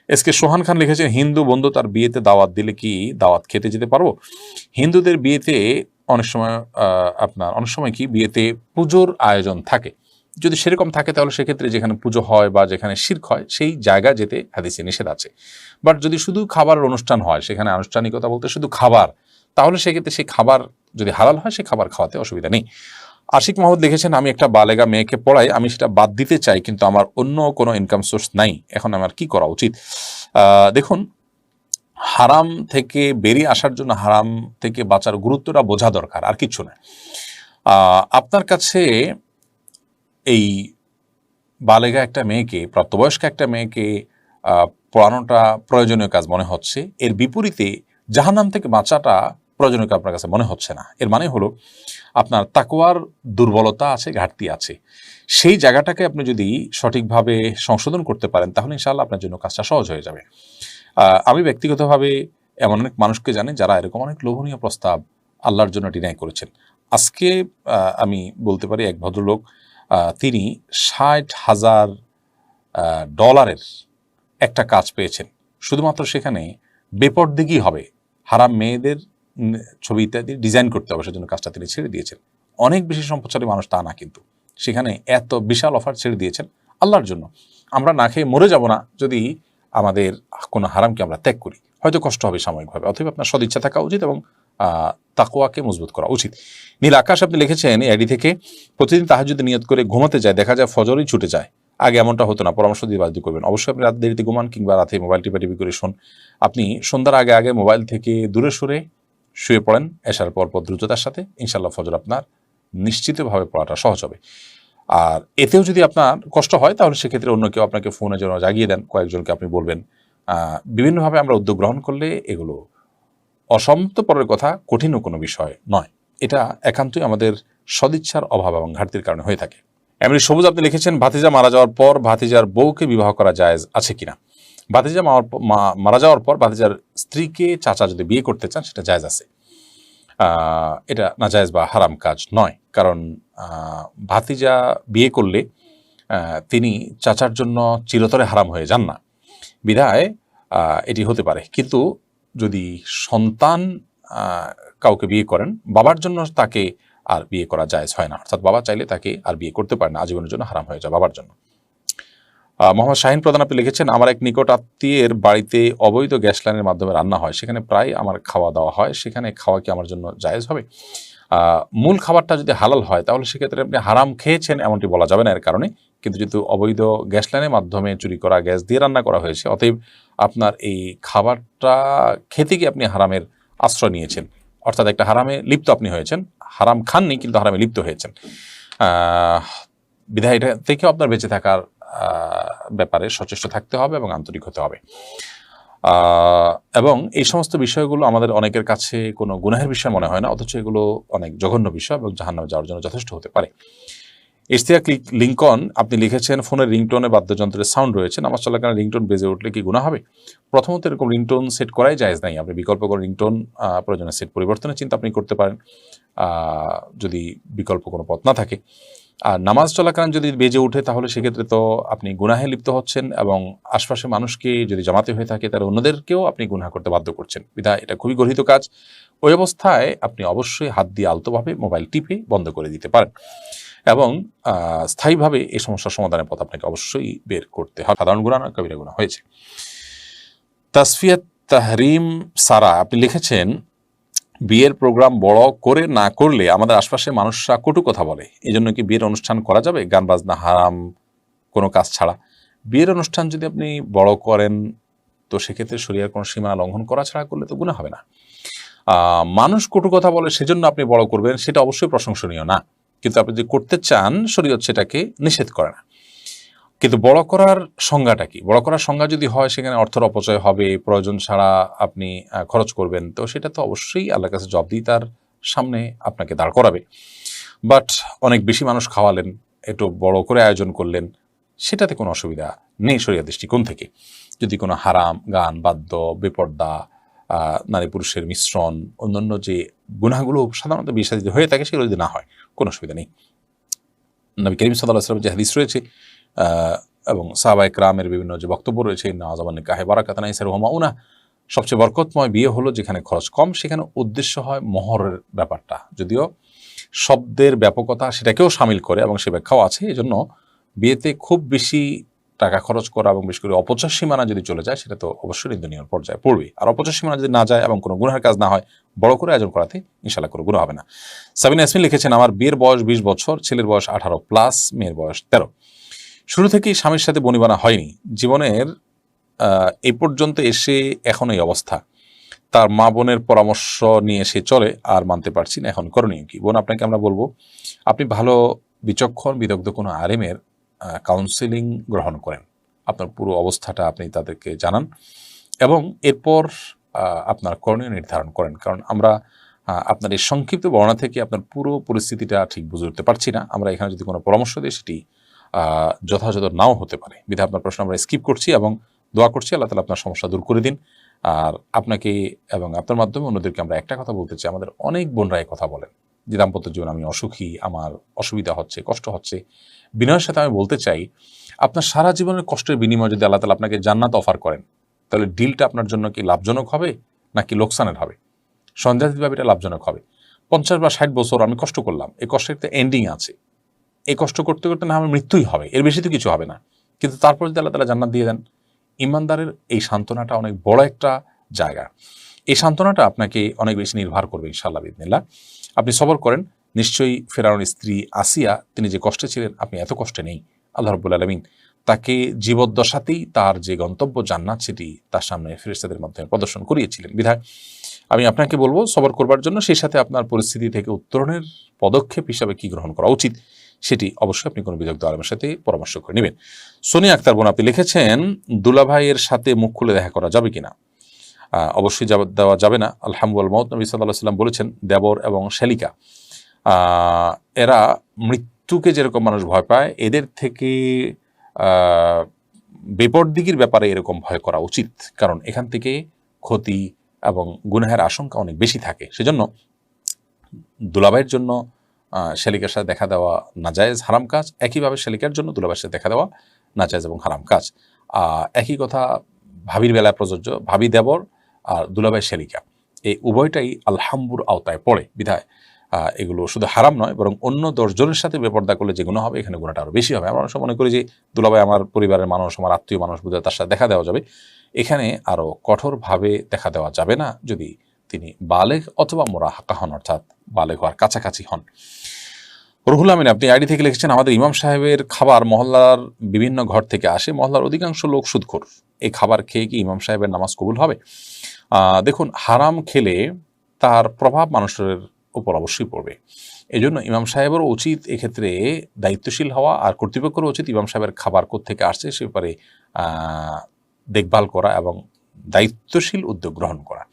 SK সোহান খান লিখেছেন, হিন্দু বন্ধু তার বিয়েতে দাওয়াত দিলে কি দাওয়াত খেতে যেতে পারবো? হিন্দুদের বিয়েতে অনেক সময় কি বিয়েতে পুজোর আয়োজন থাকে। যদি সেরকম থাকে তাহলে সেক্ষেত্রে যেখানে পুজো হয় বা যেখানে শিরক হয় সেই জায়গা যেতে হাদিসে নিষেধ আছে। বাট যদি শুধু খাবারের অনুষ্ঠান হয়, সেখানে আনুষ্ঠানিকতা বলতে শুধু খাবার, তাহলে সেক্ষেত্রে সেই খাবার যদি হালাল হয় সেই খাবার খাওয়াতে অসুবিধা নেই। আশিক মাহমুদ লিখেছেন, আমি একটা বালেগা মেয়েকে পড়াই, আমি সেটা বাদ দিতে চাই কিন্তু আমার অন্য কোনো ইনকাম সোর্স নাই, এখন আমার কি করা উচিত? দেখুন, হারাম থেকে বেরিয়ে আসার জন্য হারাম থেকে বাঁচার গুরুত্বটা বোঝা দরকার, আর কিচ্ছু না। আপনার কাছে এই বালেগা একটা মেয়েকে, প্রাপ্তবয়স্ক একটা মেয়েকে পড়ানোটা প্রয়োজনীয় কাজ মনে হচ্ছে, এর বিপরীতে জাহান্নাম থেকে বাঁচাটা প্রয়োজনীয় আপনার কাছে মনে হচ্ছে না। এর মানে হলো আপনার তাকওয়ার দুর্বলতা আছে, ঘাটতি আছে। সেই জায়গাটাকে আপনি যদি সঠিকভাবে সংশোধন করতে পারেন তাহলে ইনশাআল্লাহ আপনার জন্য কাজটা সহজ হয়ে যাবে। আমি ব্যক্তিগতভাবে এমন অনেক মানুষকে জানি যারা এরকম অনেক লোভনীয় প্রস্তাব আল্লাহর জন্য ডিনাই করেছেন। আজকে আমি বলতে পারি এক ভদ্রলোক, তিনি $60,000 একটা কাজ পেয়েছেন। শুধুমাত্র সেখানে বেপরদিগি হবে, হারাম মেয়েদের ছবি ইত্যাদি ডিজাইন করতে হবে, সেজন্য কাজটা তিনি ছেড়ে দিয়েছেন। অনেক বেশি সম্পদশালী মানুষ তা না, কিন্তু সেখানে এত বিশাল অফার ছেড়ে দিয়েছেন আল্লাহর জন্য। আমরা না খেয়ে মরে যাব না যদি আমাদের কোনো হারামকে আমরা ত্যাগ করি। হয়তো কষ্ট হবে সাময়িকভাবে, অথবা আপনার সদিচ্ছা থাকা উচিত এবং তাকওয়াকে মজবুত করা উচিত। নীল আকাশ আপনি লিখেছেন এডি থেকে, প্রতিদিন তাহাজ্জুদে নিয়ত করে ঘুমাতে যায়, দেখা যায় ফজরই ছুটে যায়। আগে এমনটা হতো না, পরামর্শ দিয়ে বাধ্য করবেন। অবশ্যই আপনি রাত দেরিতে ঘুমান কিংবা রাতে মোবাইল টিপি করে শোন। আপনি সন্ধ্যার আগে আগে মোবাইল থেকে দূরে সরে শুয়ে পড়েন, এশার পর দ্রুততার সাথে, ইনশাল্লাহ ফজর আপনার নিশ্চিতভাবে পড়াটা সহজ হবে। আর এতেও যদি আপনার কষ্ট হয় তাহলে সেক্ষেত্রে অন্য কেউ আপনাকে ফোনে যেন জাগিয়ে দেন, কয়েকজনকে আপনি বলবেন। বিভিন্নভাবে আমরা উদ্যোগ গ্রহণ করলে এগুলো অসম্ভবপরের কথা, কঠিনও কোনো বিষয় নয়। এটা একান্তই আমাদের সদিচ্ছার অভাব এবং ঘাটতির কারণে হয়ে থাকে। এমনি সবুজ আপনি লিখেছেন, ভাতিজা মারা যাওয়ার পর ভাতিজার বউকে বিবাহ করা জায়েজ আছে কিনা? ভাতিজা মারা যাওয়ার পর ভাতিজার স্ত্রীকে চাচা যদি বিয়ে করতে চান সেটা জায়েজ আছে। এটা নাজায়েজ বা হারাম কাজ নয়, কারণ ভাতিজা বিয়ে করলে তিনি চাচার জন্য চিরতরে হারাম হয়ে যান না, বিধায় এটি হতে পারে। কিন্তু যদি সন্তান কাউকে বিয়ে করেন, বাবার জন্য তাকে আর বিয়ে করা জায়েজ হয় না, অর্থাৎ বাবা চাইলে তাকে আর বিয়ে করতে পারে না, আজীবনের জন্য হারাম হয়ে যায় বাবার জন্য। মোহাম্মদ শাহিন প্রধান আপনি লিখেছেন, আমার এক নিকট আত্মীয়ের বাড়িতে অবৈধ গ্যাস লাইনের মাধ্যমে রান্না হয়, সেখানে প্রায় আমার খাওয়া দাওয়া হয়, সেখানে খাওয়া কি আমার জন্য জায়েজ হবে? মূল খাবারটা যদি হালাল হয় তাহলে সেক্ষেত্রে আপনি হারাম খেয়েছেন এমনটি বলা যাবে না এর কারণে। কিন্তু যেহেতু অবৈধ গ্যাস লাইনের মাধ্যমে চুরি করা গ্যাস দিয়ে রান্না করা হয়েছে, অতএব আপনার এই খাবারটা খেতে গিয়ে আপনি হারামের আশ্রয় নিয়েছেন, অর্থাৎ একটা হারামে লিপ্ত আপনি হয়েছেন। হারাম খাননি কিন্তু হারামে লিপ্ত হয়েছেন। বিধায় এটা থেকেও আপনার বেঁচে থাকার ব্যাপারে সচেষ্ট থাকতে হবে এবং আন্তরিক হতে হবে। এবং এই সমস্ত বিষয়গুলো আমাদের অনেকের কাছে কোনো গুনাহের বিষয় মনে হয় না, অথচ এগুলো অনেক জঘন্য বিষয় এবং জাহান্নামে যাওয়ার জন্য যথেষ্ট হতে পারে। ইশতিয়াক লিঙ্কন আপনি লিখেছেন, ফোনের রিংটোনে বাদ্যযন্ত্রের সাউন্ড রয়েছে, নামাজ চলাকালীন রিংটোন বেজে উঠলে কি গুনাহ হবে? প্রথমত এরকম রিংটোন সেট করাই জায়েজ নাই। আপনি বিকল্প করে রিংটোন প্রয়োজনে সেট পরিবর্তনের চিন্তা আপনি করতে পারেন, যদি বিকল্প কোনো পথ না থাকে। আর নামাজ চলাকালীন যদি বেজে ওঠে তাহলে সেক্ষেত্রে তো আপনি গুনাহে লিপ্ত হচ্ছেন এবং আশপাশের মানুষকে যদি জামাতে হয়ে থাকে তাহলে অন্যদেরকেও আপনি গুনাহ করতে বাধ্য করছেন, বিধায় এটা খুবই গর্হিত কাজ। ওই অবস্থায় আপনি অবশ্যই হাত দিয়ে আলতোভাবে মোবাইল টিপে বন্ধ করে দিতে পারেন এবং স্থায়ীভাবে এই সমস্যার সমাধানের পথ আপনাকে অবশ্যই বের করতে হবে। সাধারণ গুনাহ নয়, কবিরা গুনাহ হয়েছে। তাসফিয়াত তাহরিম সারা আপনি লিখেছেন, বিয়ের প্রোগ্রাম বড় করে না করলে আমাদের আশপাশে মানুষরা কটু কথা বলে, এই জন্য কি বিয়ের অনুষ্ঠান করা যাবে গান বাজনা হারাম কোনো কাজ ছাড়া? বিয়ের অনুষ্ঠান যদি আপনি বড় করেন তো সেক্ষেত্রে শরীয়তের কোনো সীমা লঙ্ঘন করা ছাড়া করলে তো গুনাহ হবে না। মানুষ কটু কথা বলে সেজন্য আপনি বড় করবেন, সেটা অবশ্যই প্রশংসনীয় না, কিন্তু আপনি যদি করতে চান শরীয়ত সেটাকে নিষেধ করে না। কিন্তু বড় করার সংজ্ঞাটা কি? বড় করার সংজ্ঞা যদি হয় সেখানে অর্থের অপচয় হবে, প্রয়োজন ছাড়া আপনি খরচ করবেন, তো সেটা তো অবশ্যই আল্লাহর কাছে জবাবদিহিতার সামনে আপনাকে দাঁড় করাবে। বাট অনেক বেশি মানুষ খাওয়ালেন, একটু বড় করে আয়োজন করলেন, সেটাতে কোনো অসুবিধা নেই শরীয়ত দৃষ্টিকোণ থেকে। যদি কোনো হারাম গান বাদ্য, বেপর্দা, নারী পুরুষের মিশ্রণ, অন্যান্য যে গুনাহগুলো সাধারণত বিয়ে শাদীতে হয়ে থাকে সেগুলো যদি না হয় কোনো অসুবিধা নেই। নবী করিম সাল্লাল্লাহু আলাইহি ওয়াসাল্লাম যে হাদিস রয়েছে, এবং সাহাবায়ে কেরামের বিভিন্ন যে বক্তব্য রয়েছে, নাওয়াজাবান নিকাহে বারাকাতান আইসার হুমাউনা, সবচেয়ে বরকতময় বিয়ে হলো যেখানে খরচ কম, সেখানে উদ্দেশ্য হয় মোহরের ব্যাপারটা, যদিও শব্দের ব্যাপকতা সেটাকেও সামিল করে এবং সে ব্যাখ্যাও আছে। এজন্য বিয়েতে খুব বেশি টাকা খরচ করা এবং বিশেষ করে অপচয় সীমানা যদি চলে যায়, সেটা তো অবশ্যই নিন্দনীয় পর্যায়ে পড়বে। আর অপচয় সীমানা যদি না যায় এবং কোনো গুনাহের কাজ না হয়, বড় করে আয়োজন করাতে ইনশাল্লাহ কোনো গুনাহ হবে না। সাবিনা ইয়াসমিন লিখেছেন, আমার বিয়ের বয়স 20 বছর, ছেলের বয়স 18+, মেয়ের বয়স 13। শুরু থেকেই স্বামীর সাথে বনিবানা হয়নি, জীবনের এই পর্যন্ত এসে এখন এই অবস্থা। তার মা বোনের পরামর্শ নিয়ে সে চলে, আর মানতে পারছি না, এখন করণীয় কি? বোন, আপনাকে আমরা বলবো, আপনি ভালো বিচক্ষণ বিদগ্ধ কোনো আলেমের কাউন্সেলিং গ্রহণ করেন, আপনার পুরো অবস্থাটা আপনি তাদেরকে জানান এবং এরপর আপনার করণীয় নির্ধারণ করেন। কারণ আমরা আপনার এই সংক্ষিপ্ত বর্ণনা থেকে আপনার পুরো পরিস্থিতিটা ঠিক বুঝে উঠতে পারছি না। আমরা এখানে যদি কোনো পরামর্শ দিই, সেটি যথাযথ নাও হতে পারে। বিধায় আপনার প্রশ্ন আমরা স্কিপ করছি এবং দোয়া করছি আল্লাহ তাআলা আপনার সমস্যা দূর করে দিন। আর আপনাকে এবং আপনার মাধ্যমে অন্যদেরকে আমরা একটা কথা বলতে চাই, আমাদের অনেক বোনরা এই কথা বলেন যে দাম্পত্য জীবন আমি অসুখী, আমার অসুবিধা হচ্ছে, কষ্ট হচ্ছে। বিনয়ের সাথে আমি বলতে চাই, আপনার সারা জীবনের কষ্টের বিনিময়ে যদি আল্লাহ তাআলা আপনাকে জান্নাত অফার করেন, তাহলে ডিলটা আপনার জন্য কি লাভজনক হবে নাকি লোকসানের হবে? সন্দেহাতীতভাবে এটা লাভজনক হবে। 50 বা 60 বছর আমি কষ্ট করলাম, এই কষ্টের একটা এন্ডিং আছে। এই কষ্ট করতে করতে না আমার মৃত্যুই হবে, এর বেশি তো কিছু হবে না। কিন্তু তারপর যদি আল্লাহ তাআলা জান্নাত দিয়ে দেন, ইমানদারের এই সান্ত্বনাটা অনেক বড় একটা জায়গা। এই সান্ত্বনাটা আপনাকে অনেক বেশি নির্ভর করবে ইনশাআল্লাহ বিইذনিল্লাহ। আপনি সবর করেন, নিশ্চয়ই ফেরাউনের স্ত্রী আসিয়া তিনি যে কষ্টে ছিলেন, আপনি এত কষ্টে নেই। আল্লাহ রাব্বুল আলামিন তাকে জীবদ্দশাতেই তার যে গন্তব্য জান্নাত, সেটি তার সামনে ফেরেশতাদের মাধ্যমে প্রদর্শন করিয়েছিলেন। বিধায় আমি আপনাকে বলবো সবর করবার জন্য, সেই সাথে আপনার পরিস্থিতি থেকে উত্তরণের পদক্ষেপ হিসাবে কি গ্রহণ করা উচিত, সেটি অবশ্যই আপনি কোনো বিদগ্ধ আলেমের সাথে পরামর্শ করে নেবেন। সোনিয়া আক্তার বোন, আপনি লিখেছেন, দুলাভাইয়ের সাথে মুখ খুলে দেখা করা যাবে কিনা? অবশ্যই দেওয়া যাবে না। আলহামদুলিল্লাহ, মওত নবী সাল্লাল্লাহু আলাইহি ওয়াসাল্লাম বলেছেন, দেবর এবং শালিকা এরা মৃত্যুকে যেরকম মানুষ ভয় পায়, এদের থেকে বিপরদিগির ব্যাপারে এরকম ভয় করা উচিত। কারণ এখান থেকে ক্ষতি এবং গুনাহের আশঙ্কা অনেক বেশি থাকে। সেজন্য দুলাভাইয়ের জন্য শালিকার সাথে দেখা দেওয়া নাজায়েজ, হারাম কাজ। একইভাবে শালিকার জন্য দুলাভাইয়ের সাথে দেখা দেওয়া নাজায়েজ এবং হারাম কাজ। একই কথা ভাবির বেলায় প্রযোজ্য। ভাবি দেবর আর দুলাভাই শালিকা, এই উভয়টাই আলহামবুর আওতায় পড়ে। বিধায় এগুলো শুধু হারাম নয়, বরং অন্য 10 জনের সাথে বেপরদা করলে যে গুনাহ হবে, এখানে গুনাহটা আরও বেশি হবে। আমরা অনেক সময় মনে করি যে দুলাভাই আমার পরিবারের মানুষ, আমার আত্মীয় মানুষ, বোধহয় তার সাথে দেখা দেওয়া যাবে। এখানে আরও কঠোরভাবে দেখা দেওয়া যাবে না যদি তিনি বালেগ অথবা মুরাহাকা হন, অর্থাৎ বালেগ হওয়ার কাছাকাছি হন। রুহুল আমিন, আপনি আইডি থেকে লিখেছেন, আমাদের ইমাম সাহেবের খাবার মহল্লার বিভিন্ন ঘর থেকে আসে, মহল্লার অধিকাংশ লোক সুদখোর। এই খাবার খেয়ে কি ইমাম সাহেবের নামাজ কবুল হবে? দেখুন, হারাম খেলে তার প্রভাব মানুষের উপর অবশ্যই পড়বে। এই জন্য ইমাম সাহেবেরও উচিত এক্ষেত্রে দায়িত্বশীল হওয়া, আর কর্তৃপক্ষেরও উচিত ইমাম সাহেবের খাবার কোত্থেকে আসছে সে ব্যাপারে দেখভাল করা এবং দায়িত্বশীল উদ্যোগ গ্রহণ করা।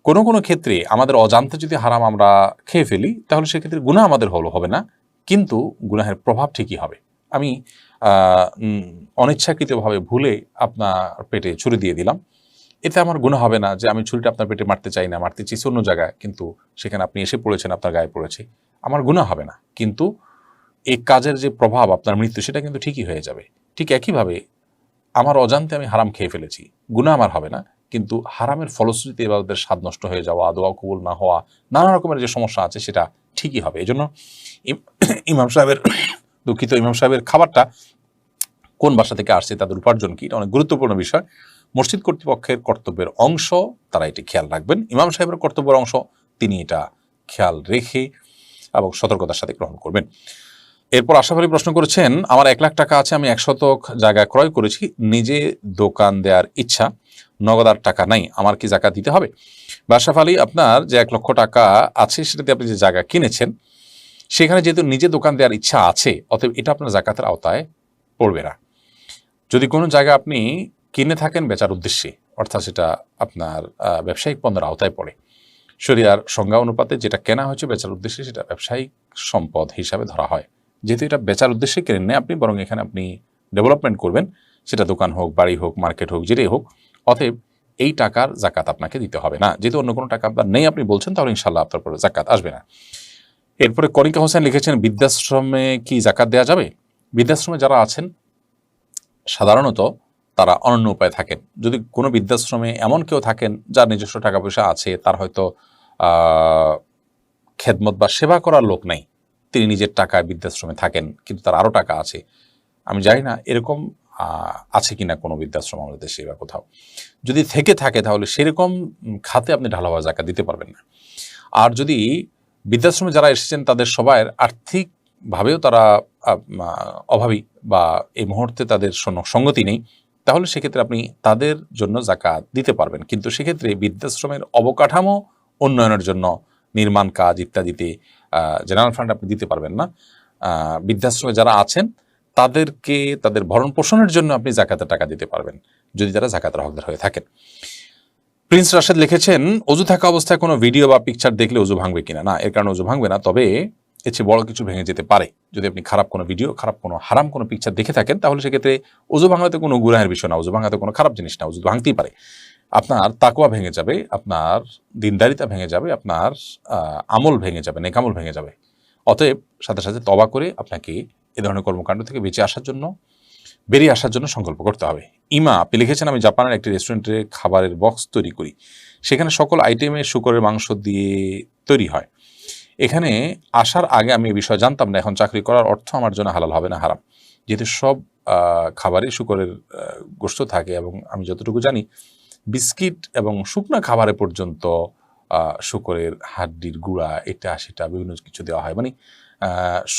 কোনো কোনো ক্ষেত্রে আমাদের অজান্তে যদি হারাম আমরা খেয়ে ফেলি, তাহলে সেক্ষেত্রে গুনাহ আমাদের হবে না, কিন্তু গুনাহের প্রভাব ঠিকই হবে। আমি অনিচ্ছাকৃতভাবে ভুলে আপনার পেটে ছুরি দিয়ে দিলাম, এতে আমার গুনাহ হবে না যে আমি ছুরিটা আপনার পেটে মারতে চাই না, মারতে চেয়েছি অন্য জায়গায়, কিন্তু সেখানে আপনি এসে পড়েছেন, আপনার গায়ে পড়েছে, আমার গুনাহ হবে না। কিন্তু এই কাজের যে প্রভাব আপনার মৃত্যু, সেটা কিন্তু ঠিকই হয়ে যাবে। ঠিক একইভাবে আমার অজান্তে আমি হারাম খেয়ে ফেলেছি, গুনাহ আমার হবে না, কিন্তু হারামের ফলশ্রুতিতে এবাদতের স্বাদ নষ্ট হয়ে যাওয়া, দোয়া কবুল না হওয়া, নানা রকমের যে সমস্যা আছে সেটা ঠিকই হবে। এই জন্য ইমাম সাহেবের খাবারটা কোন বাসা থেকে আসছে, তাদের উপার্জন কি, এটা অনেক গুরুত্বপূর্ণ বিষয়। মসজিদ কর্তৃপক্ষের কর্তব্যের অংশ, তারা এটি খেয়াল রাখবেন। ইমাম সাহেবের কর্তব্যের অংশ, তিনি এটা খেয়াল রেখে এবং সতর্কতার সাথে গ্রহণ করবেন। এরপর আশরাফ আলী প্রশ্ন করেছেন, আমার 1 লাখ টাকা আছে, আমি 1 শতক জায়গা ক্রয় করেছি, নিজে দোকান দেওয়ার ইচ্ছা, নগদ আর টাকা নাই, আমার কি যাকাত দিতে হবে? আশরাফ আলী, আপনার যে 1 লক্ষ টাকা আছে, সেটাতে আপনি যে জায়গা কিনেছেন, সেখানে যেহেতু নিজে দোকান দেওয়ার ইচ্ছা আছে, অতএব এটা আপনার যাকাতের আওতায় পড়বে না। যদি কোনো জায়গা আপনি কিনে থাকেন বেচার উদ্দেশ্যে, অর্থাৎ সেটা আপনার ব্যবসায়িক পণ্যের আওতায় পড়ে, শরিয়ার সংজ্ঞা অনুপাতে যেটা কেনা হয়েছে বেচার উদ্দেশ্যে, সেটা ব্যবসায়িক সম্পদ হিসাবে ধরা হয়। যেহেতু এটা বেচার উদ্দেশ্যে কেনেন না আপনি, বরং এখানে আপনি ডেভেলপমেন্ট করবেন, সেটা দোকান হোক, বাড়ি হোক, মার্কেট হোক, যেটাই হোক, অতএব এই টাকার যাকাত আপনাকে দিতে হবে না। যেহেতু অন্য কোনো টাকা আপনার নেই আপনি বলছেন, তাহলে ইনশাল্লাহ আপনার পরে যাকাত আসবে না। এরপরে কনিকা হোসেন লিখেছেন, বৃদ্ধাশ্রমে কি যাকাত দেওয়া যাবে? বৃদ্ধাশ্রমে যারা আছেন সাধারণত তারা অনন্য উপায়ে থাকেন। যদি কোনো বৃদ্ধাশ্রমে এমন কেউ থাকেন যার নিজস্ব টাকা পয়সা আছে, তার হয়তো খেদমত বা সেবা করার লোক নেই, তিনি নিজের টাকায় বৃদ্ধাশ্রমে থাকেন, কিন্তু তার আরও টাকা আছে। আমি জানি না এরকম আছে কিনা কোনো বৃদ্ধাশ্রম আমাদের দেশে বা কোথাও। যদি থেকে থাকে তাহলে সেরকম খাতে আপনি ঢালাওয়া জাকাত দিতে পারবেন না। আর যদি বৃদ্ধাশ্রমে যারা এসেছেন তাদের সবার আর্থিকভাবেও তারা অভাবী বা এই মুহূর্তে তাদের সঙ্গতি নেই, তাহলে সেক্ষেত্রে আপনি তাদের জন্য জাকাত দিতে পারবেন। কিন্তু সেক্ষেত্রে বৃদ্ধাশ্রমের অবকাঠামো উন্নয়নের জন্য নির্মাণ কাজ ইত্যাদিতে জেনারেল ফান্ড আপনি দিতে পারবেন না। বৃদ্ধাশ্রমে যারা আছেন তাদেরকে তাদের ভরণ পোষণের জন্য আপনি জাকাতের টাকা দিতে পারবেন, যদি তারা জাকাতের হকদার হয়ে থাকেন। প্রিন্স রাশেদ লিখেছেন, অজু থাকা অবস্থায় কোনো ভিডিও বা পিকচার দেখলে অজু ভাঙবে কিনা? না, এর কারণে অজু ভাঙবে না, তবে এর চেয়ে বড় কিছু ভেঙে যেতে পারে। যদি আপনি খারাপ কোনো ভিডিও, খারাপ কোনো হারাম কোনো পিকচার দেখে থাকেন, তাহলে সেক্ষেত্রে অজু ভাঙাতে কোনো গুনাহের বিষয় না, অজু ভাঙাতে কোনো খারাপ জিনিস না, অজু ভাঙতেই পারে। আপনার তাকওয়া ভেঙে যাবে, আপনার দিনদারিতা ভেঙে যাবে, আপনার আমল ভেঙে যাবে, নেকামল ভেঙে যাবে। অতএব সাথে সাথে তওবা করে আপনাকে এ ধরনের কর্মকাণ্ড থেকে বেরিয়ে আসার জন্য সংকল্প করতে হবে। ইমা আপনি লিখেছেন, আমি জাপানের একটি রেস্টুরেন্টে খাবারের বক্স তৈরি করি, সেখানে সকল আইটেমে শূকরের মাংস দিয়ে তৈরি হয়। এখানে আসার আগে আমি এই বিষয় জানতাম না, এখন চাকরি করার অর্থ আমার জন্য হালাল হবে না হারাম? যেহেতু সব খাবারে শূকরের গোশত থাকে এবং আমি যতটুকু জানি বিস্কিট এবং শুকনো খাবারে পর্যন্ত শূকরের হাড্ডির গুঁড়া এটা সেটা বিভিন্ন কিছু দেওয়া হয়। মানে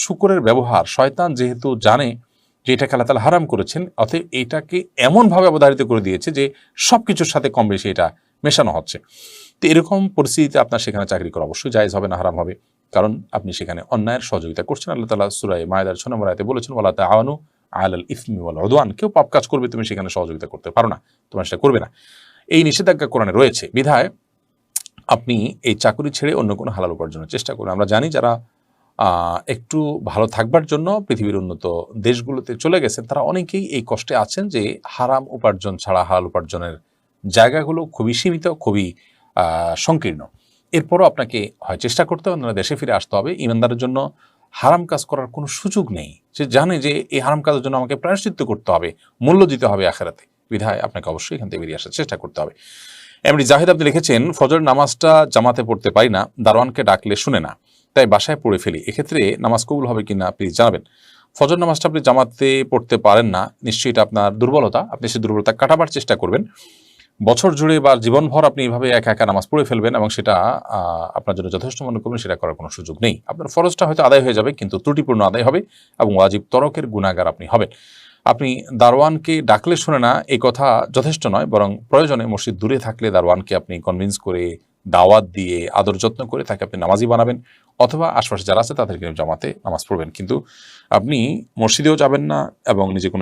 শূকরের ব্যবহার, শয়তান যেহেতু জানে যে এটাকে আল্লাহ তাআলা হারাম করেছেন, অতএব এটাকে এমনভাবে অবধারিত করে দিয়েছে যে সব কিছুর সাথে কম বেশি এটা মেশানো হচ্ছে। তো এরকম পরিস্থিতিতে আপনার সেখানে চাকরি করা অবশ্যই জায়েজ হবে না, হারাম হবে, কারণ আপনি সেখানে অন্যায়ের সহযোগিতা করছেন। আল্লাহ তাআলা সূরা মায়েদার 6 নম্বর আয়াতে বলেছেন, ওয়ালা তাআওয়ানু আলাল ইসমি ওয়াল উদওয়ান, কেউ পাপ কাজ করবে তুমি সেখানে সহযোগিতা করতে পারো না, তোমরা সেটা করবে না, এই নিষেধাজ্ঞা কোরআনে রয়েছে। বিধায় আপনি এই চাকরি ছেড়ে অন্য কোনো হালাল উপার্জনের চেষ্টা করুন। আমরা জানি যারা একটু ভালো থাকবার জন্য পৃথিবীর উন্নত দেশগুলোতে চলে গেছেন, তারা অনেকেই এই কষ্টে আছেন যে হারাম উপার্জন ছাড়া হালাল উপার্জনের জায়গাগুলো খুবই সীমিত, খুবই সংকীর্ণ। এরপরও আপনাকে হয় চেষ্টা করতে হবে, না দেশে ফিরে আসতে হবে। ইমানদারের জন্য হারাম কাজ করার কোনো সুযোগ নেই, সে জানে যে এই হারাম কাজের জন্য আমাকে প্রায়শ্চিত্ত করতে হবে, মূল্য দিতে হবে আখেরাতে। বিধায় আপনাকে অবশ্যই এখান থেকে বেরিয়ে আসার চেষ্টা করতে হবে। এমনি জাহিদ আপনি লিখেছেন, ফজর নামাজটা জামাতে পড়তে পারি না, দারোয়ানকে ডাকলে শুনে না, তাই বাসায় পড়ে ফেলি, এক্ষেত্রে নামাজ কবুল হবে কিনা প্লিজ জানাবেন। ফজর নামাজটা আপনি জামাতে পড়তে পারেন না, নিশ্চয়ই এটা আপনার দুর্বলতা, আপনি সেই দুর্বলতা কাটাবার চেষ্টা করবেন। বছর জুড়ে বা জীবনভর আপনি এইভাবে একা একা নামাজ পড়ে ফেলবেন এবং সেটা আপনার জন্য যথেষ্ট মনে করবেন, সেটা করার কোনো সুযোগ নেই। আপনার ফরজটা হয়তো আদায় হয়ে যাবে, কিন্তু ত্রুটিপূর্ণ আদায় হবে এবং ওয়াজিব তরকের গুনাহগার আপনি হবেন। আপনি দারোয়ানকে ডাকলে শুনে না এই কথা যথেষ্ট নয়, বরং প্রয়োজনে মসজিদ দূরে থাকলে দারোয়ানকে আপনি কনভিন্স করে, দাওয়াত দিয়ে, আদর যত্ন করে তাকে আপনি নামাজি বানাবেন, অথবা আশপাশে যারা আছে তাদেরকে জামাতে নামাজ পড়বেন। কিন্তু আপনি মসজিদেও যাবেন না এবং নিজে কোনো